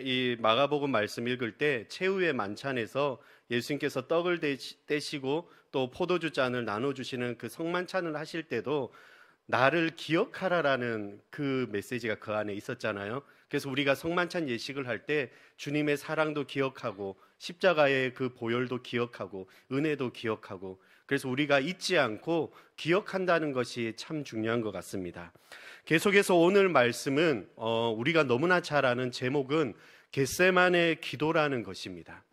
이 마가복음 말씀 읽을 때 최후의 만찬에서 예수님께서 떡을 떼시고 또 포도주 잔을 나눠주시는 그 성만찬을 하실 때도 나를 기억하라라는 그 메시지가 그 안에 있었잖아요. 그래서 우리가 성만찬 예식을 할 때 주님의 사랑도 기억하고 십자가의 그 보혈도 기억하고 은혜도 기억하고, 그래서 우리가 잊지 않고 기억한다는 것이 참 중요한 것 같습니다. 계속해서 오늘 말씀은 우리가 너무나 잘 아는 제목은 겟세마네 기도라는 것입니다.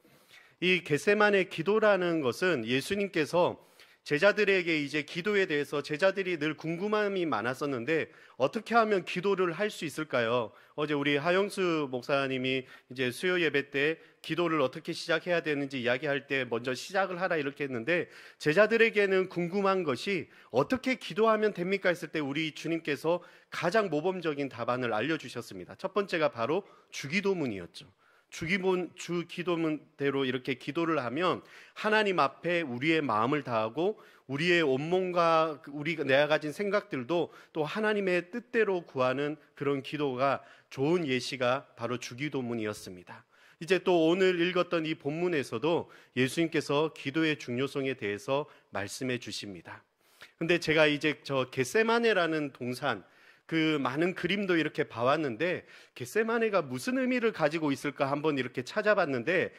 이 겟세마네 기도라는 것은 예수님께서 제자들에게 이제 기도에 대해서 제자들이 늘 궁금함이 많았었는데 어떻게 하면 기도를 할 수 있을까요? 어제 우리 하영수 목사님이 이제 수요 예배 때 기도를 어떻게 시작해야 되는지 이야기할 때 먼저 시작을 하라 이렇게 했는데, 제자들에게는 궁금한 것이 어떻게 기도하면 됩니까 했을 때 우리 주님께서 가장 모범적인 답안을 알려주셨습니다. 첫 번째가 바로 주기도문이었죠. 주기도문대로 이렇게 기도를 하면 하나님 앞에 우리의 마음을 다하고 우리의 온몸과 내가 가진 생각들도 또 하나님의 뜻대로 구하는 그런 기도가 좋은 예시가 바로 주기도문이었습니다. 이제 또 오늘 읽었던 이 본문에서도 예수님께서 기도의 중요성에 대해서 말씀해 주십니다. 근데 제가 이제 저 겟세마네라는 동산, 그 많은 그림도 이렇게 봐왔는데 겟세마네가 무슨 의미를 가지고 있을까 한번 이렇게 찾아봤는데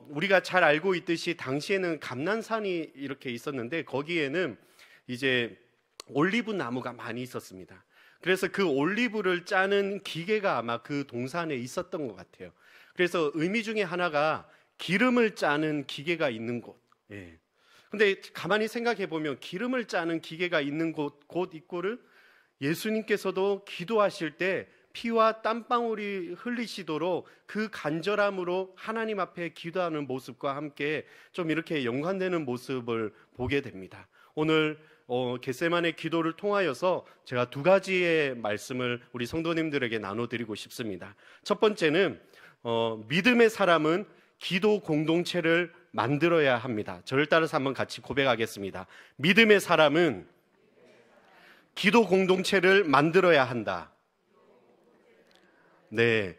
우리가 잘 알고 있듯이 당시에는 감난산이 이렇게 있었는데 거기에는 이제 올리브 나무가 많이 있었습니다. 그래서 그 올리브를 짜는 기계가 아마 그 동산에 있었던 것 같아요. 그래서 의미 중에 하나가 기름을 짜는 기계가 있는 곳. 예. 근데 가만히 생각해 보면 기름을 짜는 기계가 있는 곳 이꼬를 예수님께서도 기도하실 때 피와 땀방울이 흘리시도록 그 간절함으로 하나님 앞에 기도하는 모습과 함께 좀 이렇게 연관되는 모습을 보게 됩니다. 오늘 겟세마네 기도를 통하여서 제가 두 가지의 말씀을 우리 성도님들에게 나눠드리고 싶습니다. 첫 번째는 믿음의 사람은 기도 공동체를 만들어야 합니다. 저를 따라서 한번 같이 고백하겠습니다. 믿음의 사람은 기도 공동체를 만들어야 한다. 네,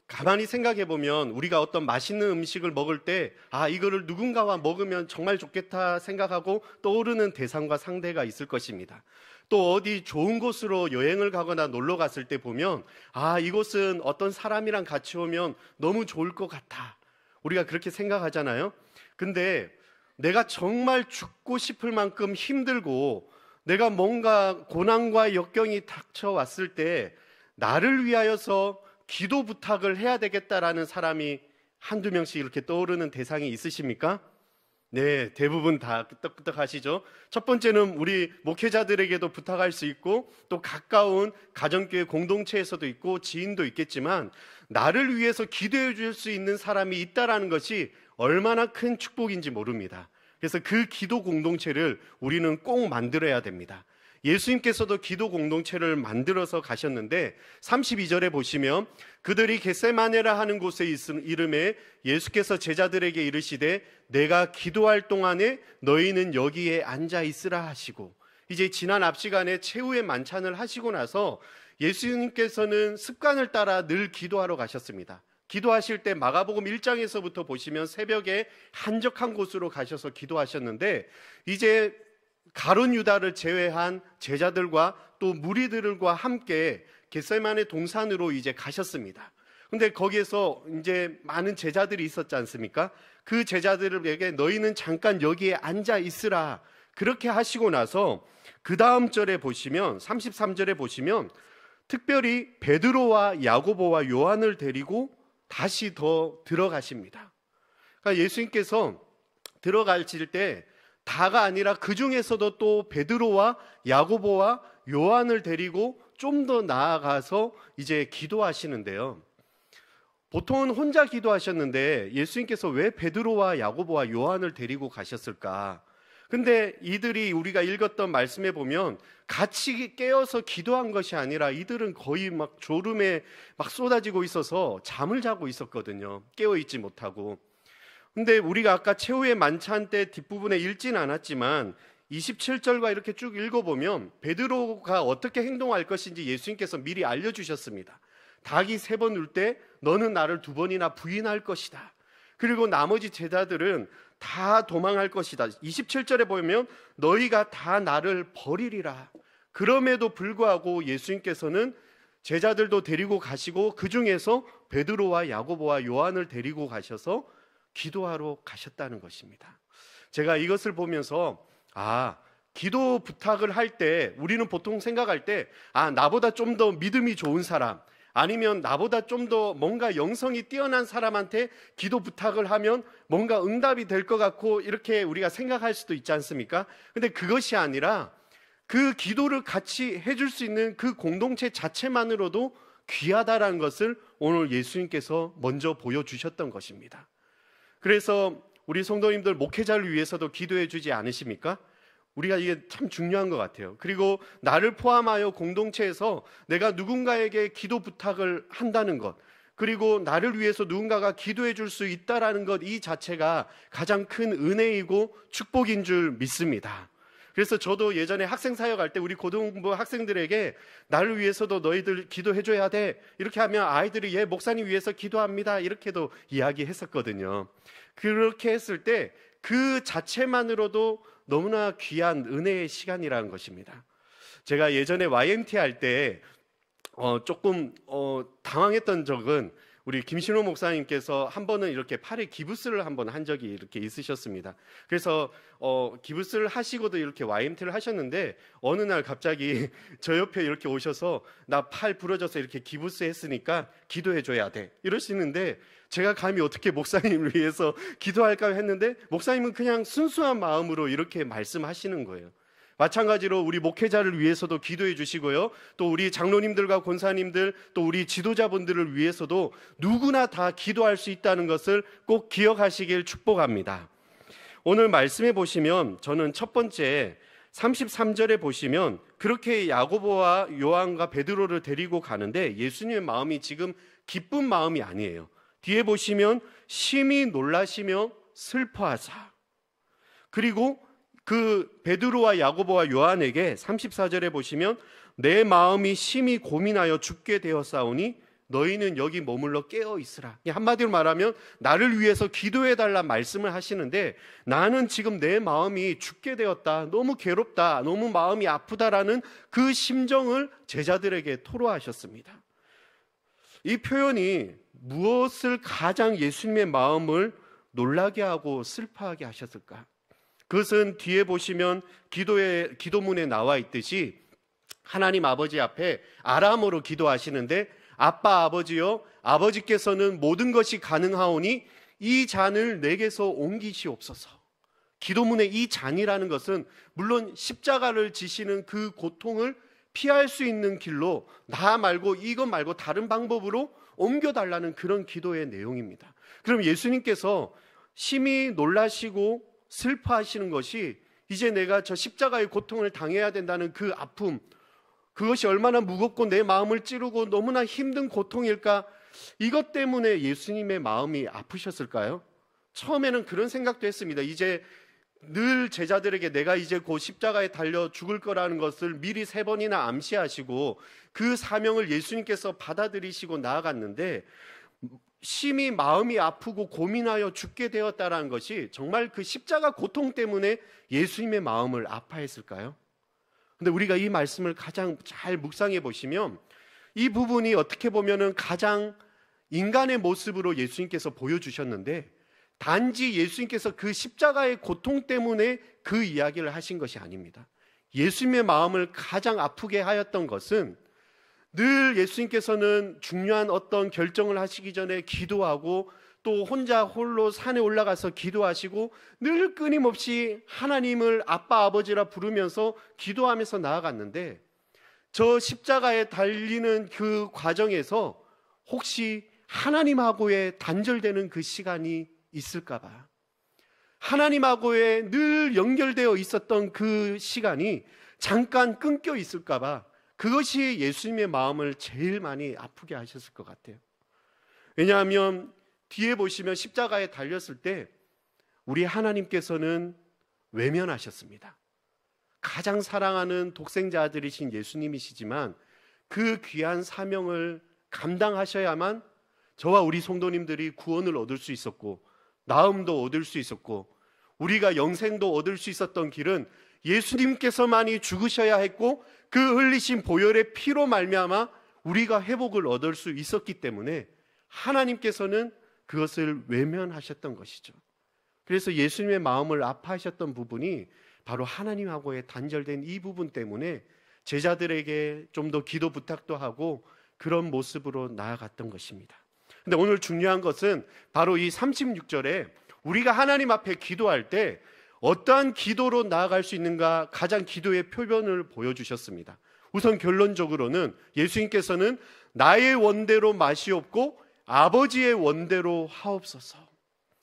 가만히 생각해 보면 우리가 어떤 맛있는 음식을 먹을 때 이거를 누군가와 먹으면 정말 좋겠다 생각하고 떠오르는 대상과 상대가 있을 것입니다. 또 어디 좋은 곳으로 여행을 가거나 놀러 갔을 때 보면 이곳은 어떤 사람이랑 같이 오면 너무 좋을 것 같아, 우리가 그렇게 생각하잖아요. 근데 내가 정말 죽고 싶을 만큼 힘들고 내가 뭔가 고난과 역경이 닥쳐왔을 때 나를 위하여서 기도 부탁을 해야 되겠다라는 사람이 한두 명씩 이렇게 떠오르는 대상이 있으십니까? 네, 대부분 다 끄떡끄떡하시죠. 첫 번째는 우리 목회자들에게도 부탁할 수 있고 또 가까운 가정교회 공동체에서도 있고 지인도 있겠지만 나를 위해서 기도해 줄 수 있는 사람이 있다라는 것이 얼마나 큰 축복인지 모릅니다. 그래서 그 기도 공동체를 우리는 꼭 만들어야 됩니다. 예수님께서도 기도 공동체를 만들어서 가셨는데 32절에 보시면 그들이 겟세마네라 하는 곳에 이름에 예수께서 제자들에게 이르시되 내가 기도할 동안에 너희는 여기에 앉아 있으라 하시고, 이제 지난 앞 시간에 최후의 만찬을 하시고 나서 예수님께서는 습관을 따라 늘 기도하러 가셨습니다. 기도하실 때 마가복음 1장에서부터 보시면 새벽에 한적한 곳으로 가셔서 기도하셨는데 이제 가룟 유다를 제외한 제자들과 또 무리들과 함께 겟세마네 동산으로 이제 가셨습니다. 근데 거기에서 이제 많은 제자들이 있었지 않습니까? 그 제자들에게 너희는 잠깐 여기에 앉아 있으라 그렇게 하시고 나서 그 다음 절에 보시면 33절에 보시면 특별히 베드로와 야고보와 요한을 데리고 다시 더 들어가십니다. 그러니까 예수님께서 들어가실 때 다가 아니라 그 중에서도 또 베드로와 야고보와 요한을 데리고 좀 더 나아가서 이제 기도하시는데요. 보통은 혼자 기도하셨는데 예수님께서 왜 베드로와 야고보와 요한을 데리고 가셨을까? 근데 이들이 우리가 읽었던 말씀에 보면 같이 깨어서 기도한 것이 아니라 이들은 거의 막 졸음에 막 쏟아지고 있어서 잠을 자고 있었거든요. 깨어있지 못하고. 근데 우리가 아까 최후의 만찬 때 뒷부분에 읽진 않았지만 27절과 이렇게 쭉 읽어보면 베드로가 어떻게 행동할 것인지 예수님께서 미리 알려주셨습니다. 닭이 3번 울 때 너는 나를 2번이나 부인할 것이다. 그리고 나머지 제자들은 다 도망할 것이다. 27절에 보면 너희가 다 나를 버리리라. 그럼에도 불구하고 예수님께서는 제자들도 데리고 가시고 그 중에서 베드로와 야고보와 요한을 데리고 가셔서 기도하러 가셨다는 것입니다. 제가 이것을 보면서 기도 부탁을 할 때 우리는 보통 생각할 때 나보다 좀 더 믿음이 좋은 사람, 아니면 나보다 좀 더 뭔가 영성이 뛰어난 사람한테 기도 부탁을 하면 뭔가 응답이 될 것 같고 이렇게 우리가 생각할 수도 있지 않습니까? 근데 그것이 아니라 그 기도를 같이 해줄 수 있는 그 공동체 자체만으로도 귀하다라는 것을 오늘 예수님께서 먼저 보여주셨던 것입니다. 그래서 우리 성도님들 목회자를 위해서도 기도해 주지 않으십니까? 우리가 이게 참 중요한 것 같아요. 그리고 나를 포함하여 공동체에서 내가 누군가에게 기도 부탁을 한다는 것, 그리고 나를 위해서 누군가가 기도해 줄 수 있다라는 것, 이 자체가 가장 큰 은혜이고 축복인 줄 믿습니다. 그래서 저도 예전에 학생 사역할 때 우리 고등부 학생들에게 나를 위해서도 너희들 기도해 줘야 돼, 이렇게 하면 아이들이 목사님 위해서 기도합니다, 이렇게도 이야기했었거든요. 그렇게 했을 때 그 자체만으로도 너무나 귀한 은혜의 시간이라는 것입니다. 제가 예전에 YMT 할 때 조금 당황했던 적은 우리 김신호 목사님께서 한 번은 이렇게 팔에 기부스를 한번 한 적이 이렇게 있으셨습니다. 그래서 기부스를 하시고도 이렇게 YMT를 하셨는데 어느 날 갑자기 저 옆에 이렇게 오셔서 나 팔 부러져서 이렇게 기부스 했으니까 기도해 줘야 돼, 이러시는데 제가 감히 어떻게 목사님을 위해서 기도할까 했는데 목사님은 그냥 순수한 마음으로 이렇게 말씀하시는 거예요. 마찬가지로 우리 목회자를 위해서도 기도해 주시고요, 또 우리 장로님들과 권사님들, 또 우리 지도자분들을 위해서도 누구나 다 기도할 수 있다는 것을 꼭 기억하시길 축복합니다. 오늘 말씀해 보시면 저는 첫 번째 33절에 보시면 그렇게 야고보와 요한과 베드로를 데리고 가는데 예수님의 마음이 지금 기쁜 마음이 아니에요. 뒤에 보시면 심히 놀라시며 슬퍼하사, 그리고 그 베드로와 야고보와 요한에게 34절에 보시면 내 마음이 심히 고민하여 죽게 되었사오니 너희는 여기 머물러 깨어 있으라. 한마디로 말하면 나를 위해서 기도해달라 말씀을 하시는데 나는 지금 내 마음이 죽게 되었다, 너무 괴롭다, 너무 마음이 아프다라는 그 심정을 제자들에게 토로하셨습니다. 이 표현이 무엇을 가장 예수님의 마음을 놀라게 하고 슬퍼하게 하셨을까? 그것은 뒤에 보시면 기도문에 나와 있듯이 하나님 아버지 앞에 아람어로 기도하시는데 아빠 아버지여, 아버지께서는 모든 것이 가능하오니 이 잔을 내게서 옮기시옵소서. 기도문의 이 잔이라는 것은 물론 십자가를 지시는 그 고통을 피할 수 있는 길로 나 말고 이것 말고 다른 방법으로 옮겨달라는 그런 기도의 내용입니다. 그럼 예수님께서 심히 놀라시고 슬퍼하시는 것이 이제 내가 저 십자가의 고통을 당해야 된다는 그 아픔, 그것이 얼마나 무겁고 내 마음을 찌르고 너무나 힘든 고통일까? 이것 때문에 예수님의 마음이 아프셨을까요? 처음에는 그런 생각도 했습니다. 이제 늘 제자들에게 내가 이제 곧 십자가에 달려 죽을 거라는 것을 미리 3번이나 암시하시고 그 사명을 예수님께서 받아들이시고 나아갔는데 심히 마음이 아프고 고민하여 죽게 되었다는 것이 정말 그 십자가 고통 때문에 예수님의 마음을 아파했을까요? 근데 우리가 이 말씀을 가장 잘 묵상해 보시면 이 부분이 어떻게 보면은 가장 인간의 모습으로 예수님께서 보여주셨는데 단지 예수님께서 그 십자가의 고통 때문에 그 이야기를 하신 것이 아닙니다. 예수님의 마음을 가장 아프게 하였던 것은 늘 예수님께서는 중요한 어떤 결정을 하시기 전에 기도하고 또 혼자 홀로 산에 올라가서 기도하시고 늘 끊임없이 하나님을 아빠 아버지라 부르면서 기도하면서 나아갔는데 저 십자가에 달리는 그 과정에서 혹시 하나님하고의 단절되는 그 시간이 있을까 봐, 하나님하고의 늘 연결되어 있었던 그 시간이 잠깐 끊겨 있을까 봐 그것이 예수님의 마음을 제일 많이 아프게 하셨을 것 같아요. 왜냐하면 뒤에 보시면 십자가에 달렸을 때 우리 하나님께서는 외면하셨습니다. 가장 사랑하는 독생자 아들이신 예수님이시지만 그 귀한 사명을 감당하셔야만 저와 우리 성도님들이 구원을 얻을 수 있었고 나음도 얻을 수 있었고 우리가 영생도 얻을 수 있었던 길은 예수님께서만이 죽으셔야 했고 그 흘리신 보혈의 피로 말미암아 우리가 회복을 얻을 수 있었기 때문에 하나님께서는 그것을 외면하셨던 것이죠. 그래서 예수님의 마음을 아파하셨던 부분이 바로 하나님하고의 단절된 이 부분 때문에 제자들에게 좀 더 기도 부탁도 하고 그런 모습으로 나아갔던 것입니다. 근데 오늘 중요한 것은 바로 이 36절에 우리가 하나님 앞에 기도할 때 어떠한 기도로 나아갈 수 있는가 가장 기도의 표본을 보여주셨습니다. 우선 결론적으로는 예수님께서는 나의 원대로 마시옵고 아버지의 원대로 하옵소서.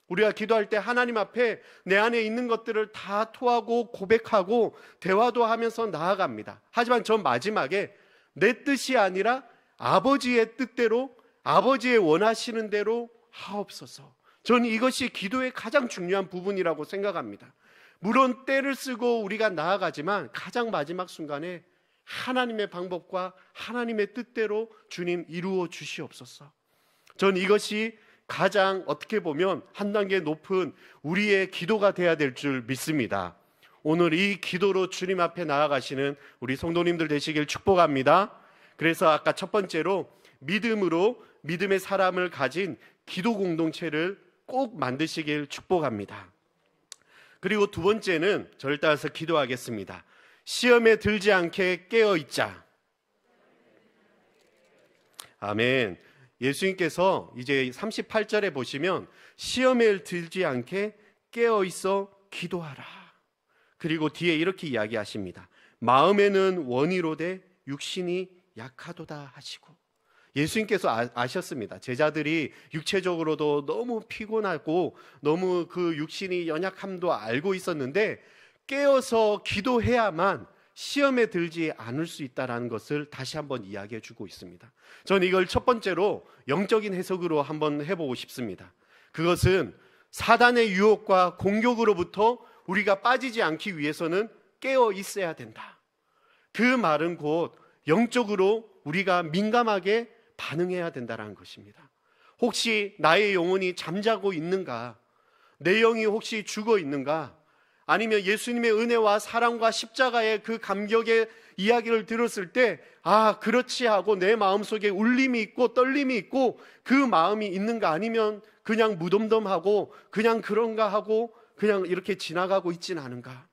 우리가 기도할 때 하나님 앞에 내 안에 있는 것들을 다 토하고 고백하고 대화도 하면서 나아갑니다. 하지만 저 마지막에 내 뜻이 아니라 아버지의 뜻대로 아버지의 원하시는 대로 하옵소서. 저는 이것이 기도의 가장 중요한 부분이라고 생각합니다. 물론 때를 쓰고 우리가 나아가지만 가장 마지막 순간에 하나님의 방법과 하나님의 뜻대로 주님 이루어 주시옵소서. 저는 이것이 가장 어떻게 보면 한 단계 높은 우리의 기도가 돼야 될 줄 믿습니다. 오늘 이 기도로 주님 앞에 나아가시는 우리 성도님들 되시길 축복합니다. 그래서 아까 첫 번째로 믿음으로 믿음의 사람을 가진 기도 공동체를 꼭 만드시길 축복합니다. 그리고 두 번째는 저를 따라서 기도하겠습니다. 시험에 들지 않게 깨어있자. 아멘. 예수님께서 이제 38절에 보시면 시험에 들지 않게 깨어있어 기도하라. 그리고 뒤에 이렇게 이야기하십니다. 마음에는 원이로되 육신이 약하도다 하시고. 예수님께서 아셨습니다. 제자들이 육체적으로도 너무 피곤하고 너무 그 육신이 연약함도 알고 있었는데 깨어서 기도해야만 시험에 들지 않을 수 있다는 것을 다시 한번 이야기해 주고 있습니다. 저는 이걸 첫 번째로 영적인 해석으로 한번 해보고 싶습니다. 그것은 사단의 유혹과 공격으로부터 우리가 빠지지 않기 위해서는 깨어 있어야 된다. 그 말은 곧 영적으로 우리가 민감하게 반응해야 된다는 것입니다. 혹시 나의 영혼이 잠자고 있는가? 내 영이 혹시 죽어 있는가? 아니면 예수님의 은혜와 사랑과 십자가의 그 감격의 이야기를 들었을 때 그렇지 하고 내 마음속에 울림이 있고 떨림이 있고 그 마음이 있는가? 아니면 그냥 무덤덤하고 그냥 그런가 하고 그냥 이렇게 지나가고 있지는 않은가?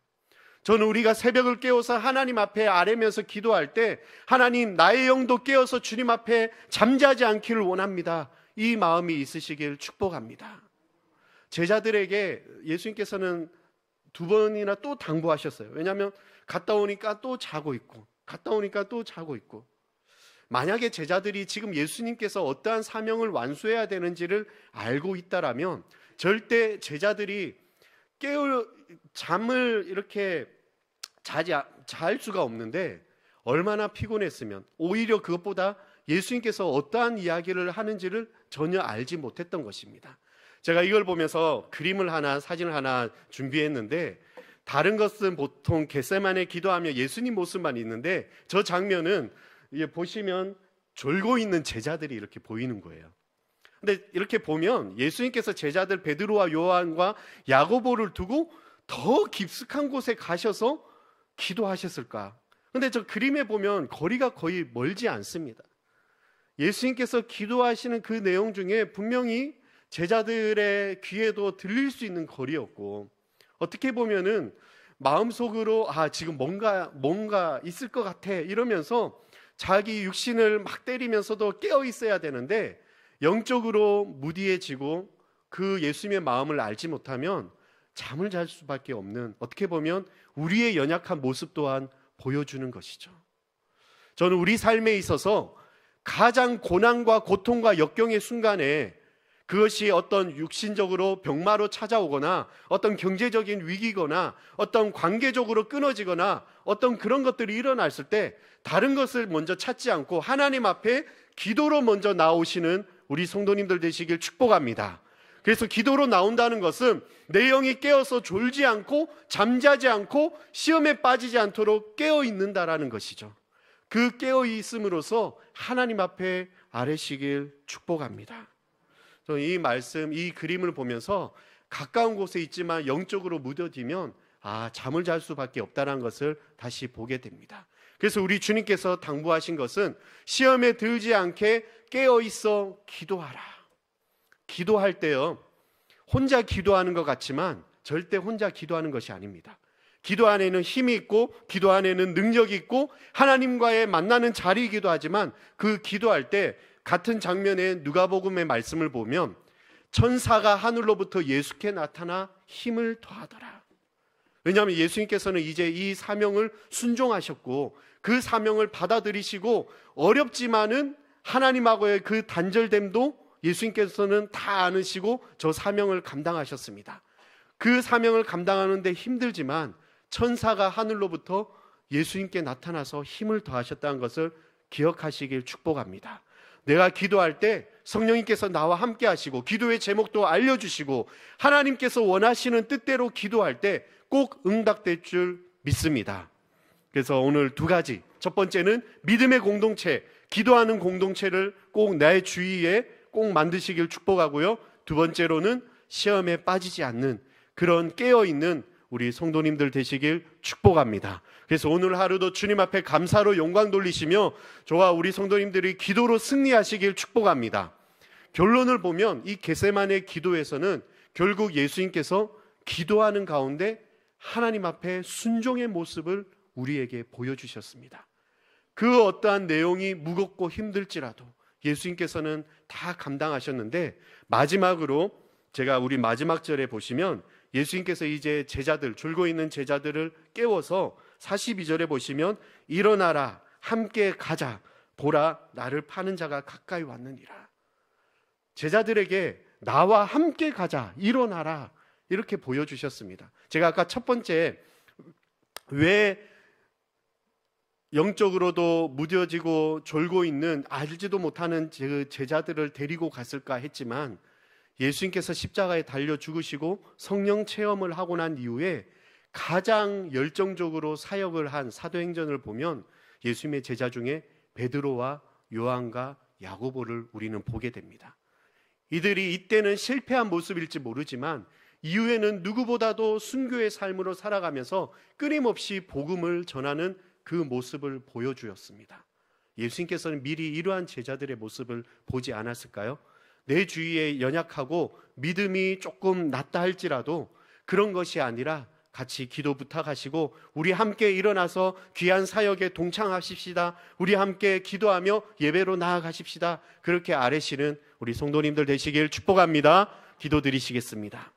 저는 우리가 새벽을 깨워서 하나님 앞에 아뢰면서 기도할 때 하나님 나의 영도 깨어서 주님 앞에 잠자지 않기를 원합니다. 이 마음이 있으시길 축복합니다. 제자들에게 예수님께서는 두 번이나 또 당부하셨어요. 왜냐하면 갔다 오니까 또 자고 있고 갔다 오니까 또 자고 있고. 만약에 제자들이 지금 예수님께서 어떠한 사명을 완수해야 되는지를 알고 있다라면 절대 제자들이 잠을 이렇게 잘 수가 없는데 얼마나 피곤했으면 오히려 그것보다 예수님께서 어떠한 이야기를 하는지를 전혀 알지 못했던 것입니다. 제가 이걸 보면서 그림을 하나 사진을 하나 준비했는데 다른 것은 보통 겟세마네 기도하며 예수님 모습만 있는데 저 장면은 보시면 졸고 있는 제자들이 이렇게 보이는 거예요. 근데 이렇게 보면 예수님께서 제자들 베드로와 요한과 야고보를 두고 더 깊숙한 곳에 가셔서 기도하셨을까? 근데 저 그림에 보면 거리가 거의 멀지 않습니다. 예수님께서 기도하시는 그 내용 중에 분명히 제자들의 귀에도 들릴 수 있는 거리였고 어떻게 보면은 마음속으로 지금 뭔가 있을 것 같아 이러면서 자기 육신을 막 때리면서도 깨어 있어야 되는데 영적으로 무디해지고 그 예수님의 마음을 알지 못하면 잠을 잘 수밖에 없는 어떻게 보면 우리의 연약한 모습 또한 보여주는 것이죠. 저는 우리 삶에 있어서 가장 고난과 고통과 역경의 순간에 그것이 어떤 육신적으로 병마로 찾아오거나 어떤 경제적인 위기거나 어떤 관계적으로 끊어지거나 어떤 그런 것들이 일어났을 때 다른 것을 먼저 찾지 않고 하나님 앞에 기도로 먼저 나오시는 우리 성도님들 되시길 축복합니다. 그래서 기도로 나온다는 것은 내 영이 깨어서 졸지 않고 잠자지 않고 시험에 빠지지 않도록 깨어 있는다라는 것이죠. 그 깨어 있음으로써 하나님 앞에 아뢰시길 축복합니다. 저는 이 말씀, 이 그림을 보면서 가까운 곳에 있지만 영적으로 무뎌지면 잠을 잘 수밖에 없다는 것을 다시 보게 됩니다. 그래서 우리 주님께서 당부하신 것은 시험에 들지 않게 깨어 있어 기도하라. 기도할 때요, 혼자 기도하는 것 같지만 절대 혼자 기도하는 것이 아닙니다. 기도 안에는 힘이 있고 기도 안에는 능력이 있고 하나님과의 만나는 자리이기도 하지만 그 기도할 때 같은 장면의 누가복음의 말씀을 보면 천사가 하늘로부터 예수께 나타나 힘을 더하더라. 왜냐하면 예수님께서는 이제 이 사명을 순종하셨고 그 사명을 받아들이시고 어렵지만은 하나님하고의 그 단절됨도 예수님께서는 다 아시고 저 사명을 감당하셨습니다. 그 사명을 감당하는데 힘들지만 천사가 하늘로부터 예수님께 나타나서 힘을 더하셨다는 것을 기억하시길 축복합니다. 내가 기도할 때 성령님께서 나와 함께 하시고 기도의 제목도 알려주시고 하나님께서 원하시는 뜻대로 기도할 때 꼭 응답될 줄 믿습니다. 그래서 오늘 두 가지, 첫 번째는 믿음의 공동체, 기도하는 공동체를 꼭 나의 주위에 꼭 만드시길 축복하고요. 두 번째로는 시험에 빠지지 않는 그런 깨어있는 우리 성도님들 되시길 축복합니다. 그래서 오늘 하루도 주님 앞에 감사로 영광 돌리시며 저와 우리 성도님들이 기도로 승리하시길 축복합니다. 결론을 보면 이 겟세마네 기도에서는 결국 예수님께서 기도하는 가운데 하나님 앞에 순종의 모습을 우리에게 보여주셨습니다. 그 어떠한 내용이 무겁고 힘들지라도 예수님께서는 다 감당하셨는데 마지막으로 제가 우리 마지막 절에 보시면 예수님께서 이제 제자들, 졸고 있는 제자들을 깨워서 42절에 보시면 일어나라 함께 가자 보라 나를 파는 자가 가까이 왔느니라. 제자들에게 나와 함께 가자 일어나라 이렇게 보여주셨습니다. 제가 아까 첫 번째 왜 영적으로도 무뎌지고 졸고 있는 알지도 못하는 제자들을 데리고 갔을까 했지만 예수님께서 십자가에 달려 죽으시고 성령 체험을 하고 난 이후에 가장 열정적으로 사역을 한 사도행전을 보면 예수님의 제자 중에 베드로와 요한과 야고보를 우리는 보게 됩니다. 이들이 이때는 실패한 모습일지 모르지만 이후에는 누구보다도 순교의 삶으로 살아가면서 끊임없이 복음을 전하는 그 모습을 보여주었습니다. 예수님께서는 미리 이러한 제자들의 모습을 보지 않았을까요? 내 주위에 연약하고 믿음이 조금 낮다 할지라도 그런 것이 아니라 같이 기도 부탁하시고 우리 함께 일어나서 귀한 사역에 동참하십시다. 우리 함께 기도하며 예배로 나아가십시다. 그렇게 아뢰시는 우리 성도님들 되시길 축복합니다. 기도드리시겠습니다.